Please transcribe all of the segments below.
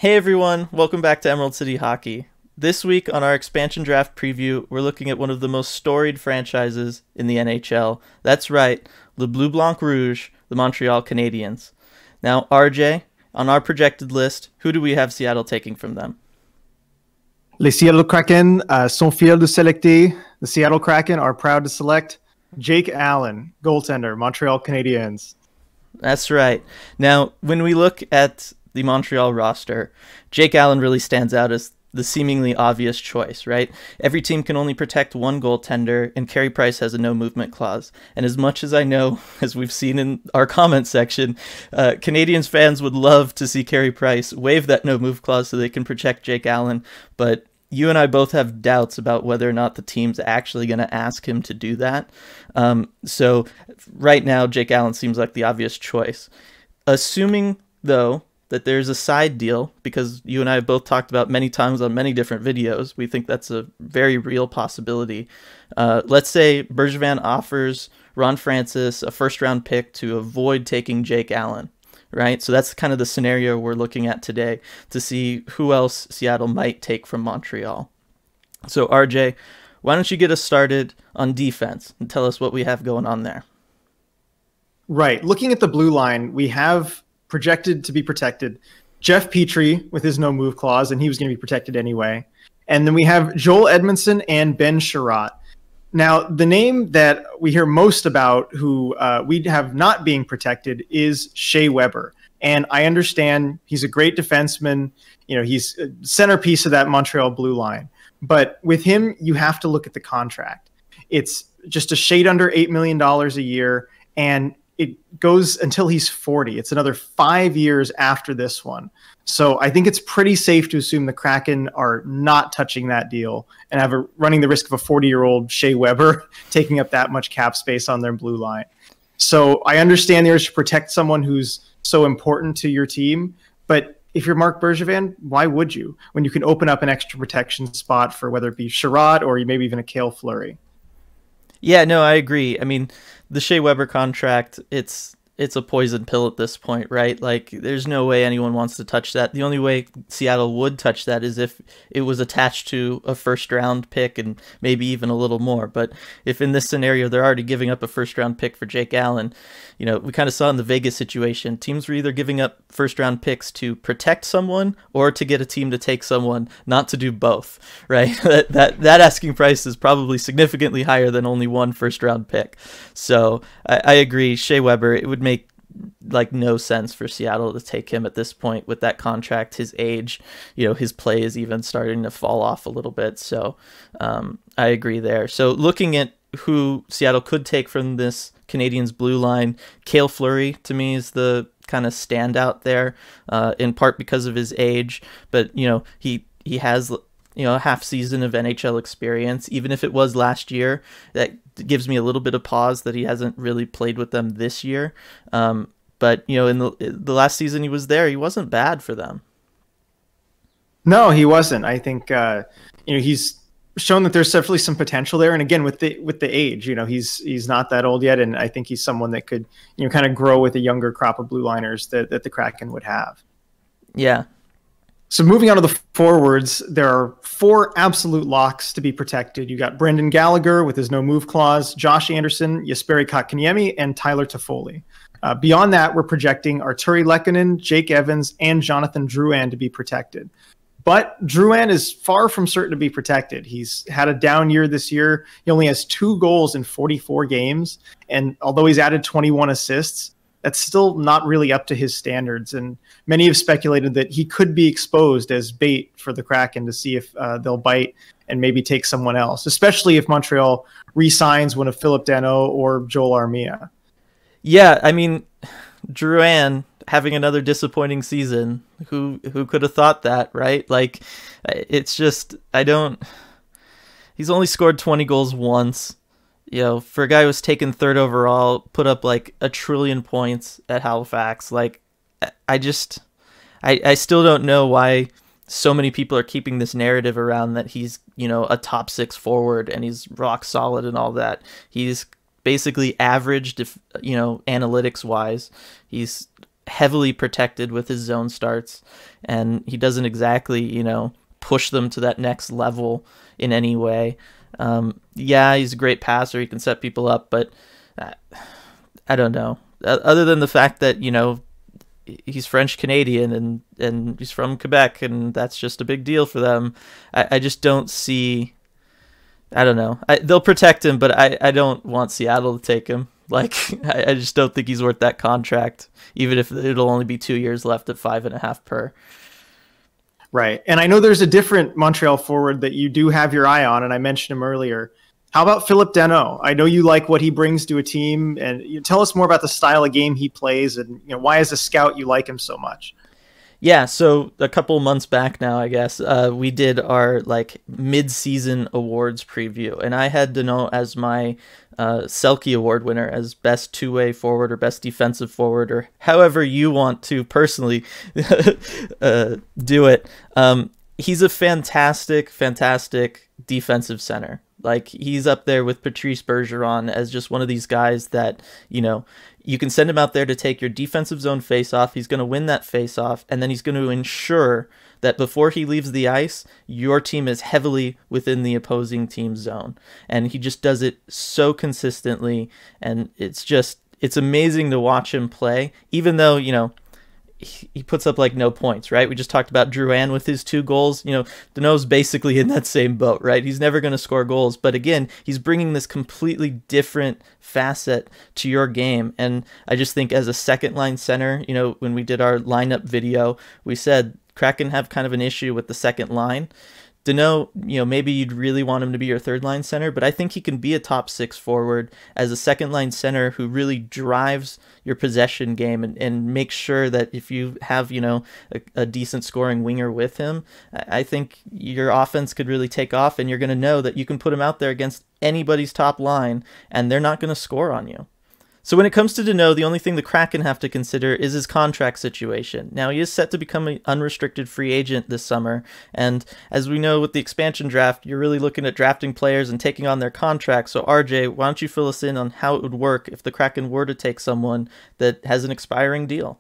Hey everyone, welcome back to Emerald City Hockey. This week on our expansion draft preview, we're looking at one of the most storied franchises in the NHL. That's right, Le Bleu Blanc Rouge, the Montreal Canadiens. Now, RJ, on our projected list, who do we have Seattle taking from them? Les Seattle Kraken sont fiers de sélecter. The Seattle Kraken are proud to select Jake Allen, goaltender, Montreal Canadiens. That's right. Now, when we look at the Montreal roster, Jake Allen really stands out as the seemingly obvious choice, right? Every team can only protect one goaltender, and Carey Price has a no-movement clause. And as much as I know, as we've seen in our comment section, Canadiens fans would love to see Carey Price waive that no-move clause so they can protect Jake Allen, but you and I both have doubts about whether or not the team's actually going to ask him to do that. So right now, Jake Allen seems like the obvious choice. Assuming, though, that there's a side deal, because you and I have both talked about many times on many different videos, we think that's a very real possibility. Let's say Bergevin offers Ron Francis a first-round pick to avoid taking Jake Allen, right? So that's kind of the scenario we're looking at today to see who else Seattle might take from Montreal. So RJ, why don't you get us started on defense and tell us what we have going on there? Right. Looking at the blue line, we have projected to be protected Jeff Petrie with his no move clause, and he was going to be protected anyway. And then we have Joel Edmondson and Ben Sherratt. Now, the name that we hear most about who we have not being protected is Shea Weber. And I understand he's a great defenseman. You know, he's a centerpiece of that Montreal blue line. But with him, you have to look at the contract. It's just a shade under $8 million a year, and it goes until he's 40. It's another 5 years after this one. So I think it's pretty safe to assume the Kraken are not touching that deal and running the risk of a 40-year-old Shea Weber taking up that much cap space on their blue line. So I understand the urge to protect someone who's so important to your team, but if you're Marc Bergevin, why would you? When you can open up an extra protection spot for whether it be Sherratt or maybe even a Kale Flurry. Yeah, no, I agree. I mean, the Shea Weber contract, it's a poison pill at this point, right? Like, there's no way anyone wants to touch that. The only way Seattle would touch that is if it was attached to a first-round pick and maybe even a little more. But if in this scenario they're already giving up a first-round pick for Jake Allen, you know, we kind of saw in the Vegas situation, teams were either giving up first-round picks to protect someone or to get a team to take someone, not to do both, right? that asking price is probably significantly higher than only one first-round pick. So I agree, Shea Weber, it would make like no sense for Seattle to take him at this point with that contract, his age, you know, his play is even starting to fall off a little bit. So I agree there. So looking at who Seattle could take from this Canadiens blue line, Kale Flurry to me is the kind of standout there, in part because of his age, but you know, he has, you know, a half season of NHL experience. Even if it was last year, that gives me a little bit of pause that he hasn't really played with them this year. But, you know, in the last season he was there, he wasn't bad for them. No, he wasn't. I think, you know, he's shown that there's definitely some potential there. And again, with the age, you know, he's not that old yet. And I think he's someone that could, you know, kind of grow with a younger crop of blue liners that the Kraken would have. Yeah. So moving on to the forwards, there are 4 absolute locks to be protected. You got Brendan Gallagher with his no-move clause, Josh Anderson, Jesperi Kotkaniemi, and Tyler Toffoli. Beyond that, we're projecting Arturi Lehkonen, Jake Evans, and Jonathan Drouin to be protected. But Drouin is far from certain to be protected. He's had a down year this year. He only has 2 goals in 44 games, and although he's added 21 assists, that's still not really up to his standards. And many have speculated that he could be exposed as bait for the Kraken to see if they'll bite and maybe take someone else, especially if Montreal re-signs one of Philip Danault or Joel Armia. Yeah, I mean, Drouin having another disappointing season. Who could have thought that, right? Like, it's just, he's only scored 20 goals once. You know, for a guy who was taken 3rd overall, put up like 1 trillion points at Halifax. Like, I still don't know why so many people are keeping this narrative around that he's, you know, a top 6 forward and he's rock solid and all that. He's basically averaged, if, you know, analytics wise. He's heavily protected with his zone starts, and he doesn't exactly, push them to that next level in any way. Yeah, he's a great passer. He can set people up, but I don't know. Other than the fact that, he's French Canadian and he's from Quebec, and that's just a big deal for them. I just don't see. I don't know. They'll protect him, but I don't want Seattle to take him. Like, I just don't think he's worth that contract, even if it'll only be 2 years left at $5.5 per. Right. And I know there's a different Montreal forward that you do have your eye on, and I mentioned him earlier. How about Phillip Danault? I know you like what he brings to a team, and tell us more about the style of game he plays, and why as a scout you like him so much. Yeah, so a couple months back now, I guess, we did our mid-season awards preview, and I had Danault as my Selke Award winner as best two-way forward or best defensive forward, or however you want to personally do it. He's a fantastic defensive center. Like, he's up there with Patrice Bergeron as just one of these guys that, you can send him out there to take your defensive zone face-off. He's going to win that face-off, and then he's going to ensure that before he leaves the ice, your team is heavily within the opposing team's zone. And he just does it so consistently, and it's amazing to watch him play, even though, he puts up no points, right? We just talked about Drouin with his 2 goals. Danault's basically in that same boat, right? He's never going to score goals, but again, he's bringing this completely different facet to your game. And I just think as a second line center, when we did our lineup video, we said Kraken have kind of an issue with the second line. Danault, maybe you'd really want him to be your third line center, but I think he can be a top 6 forward as a second line center who really drives your possession game and makes sure that if you have, a decent scoring winger with him, I think your offense could really take off, and you're going to know that you can put him out there against anybody's top line and they're not going to score on you. So when it comes to Danault, the only thing the Kraken have to consider is his contract situation. Now, he is set to become an unrestricted free agent this summer, and as we know with the expansion draft, you're really looking at drafting players and taking on their contracts. So RJ, why don't you fill us in on how it would work if the Kraken were to take someone that has an expiring deal?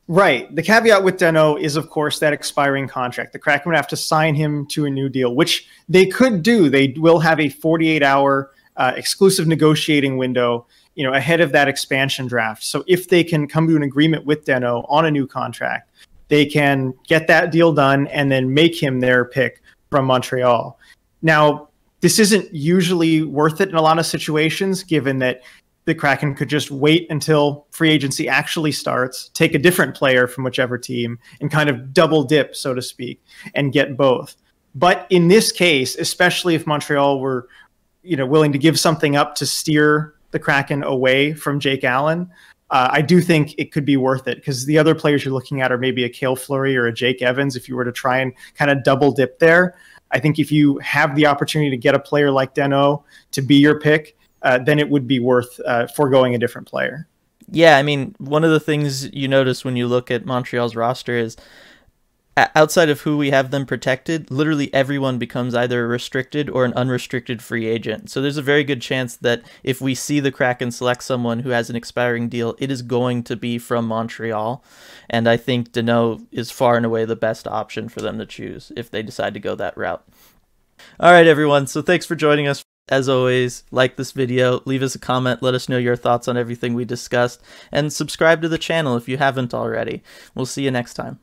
Right. The caveat with Danault is, of course, that expiring contract. The Kraken would have to sign him to a new deal, which they could do. They will have a 48-hour exclusive negotiating window ahead of that expansion draft. So if they can come to an agreement with Danault on a new contract, they can get that deal done and then make him their pick from Montreal. Now, this isn't usually worth it in a lot of situations, given that the Kraken could just wait until free agency actually starts, take a different player from whichever team, and kind of double dip, so to speak, and get both. But in this case, especially if Montreal were willing to give something up to steer the Kraken away from Jake Allen, I do think it could be worth it, because the other players you're looking at are maybe a Kale Flurry or a Jake Evans. If you were to try and kind of double dip there, I think if you have the opportunity to get a player like Danault to be your pick, then it would be worth foregoing a different player. Yeah, I mean, one of the things you notice when you look at Montreal's roster is outside of who we have them protected, literally everyone becomes either a restricted or an unrestricted free agent. So there's a very good chance that if we see the Kraken select someone who has an expiring deal, it is going to be from Montreal. And I think Danault is far and away the best option for them to choose if they decide to go that route. All right, everyone. So thanks for joining us. As always, like this video, leave us a comment, let us know your thoughts on everything we discussed, and subscribe to the channel if you haven't already. We'll see you next time.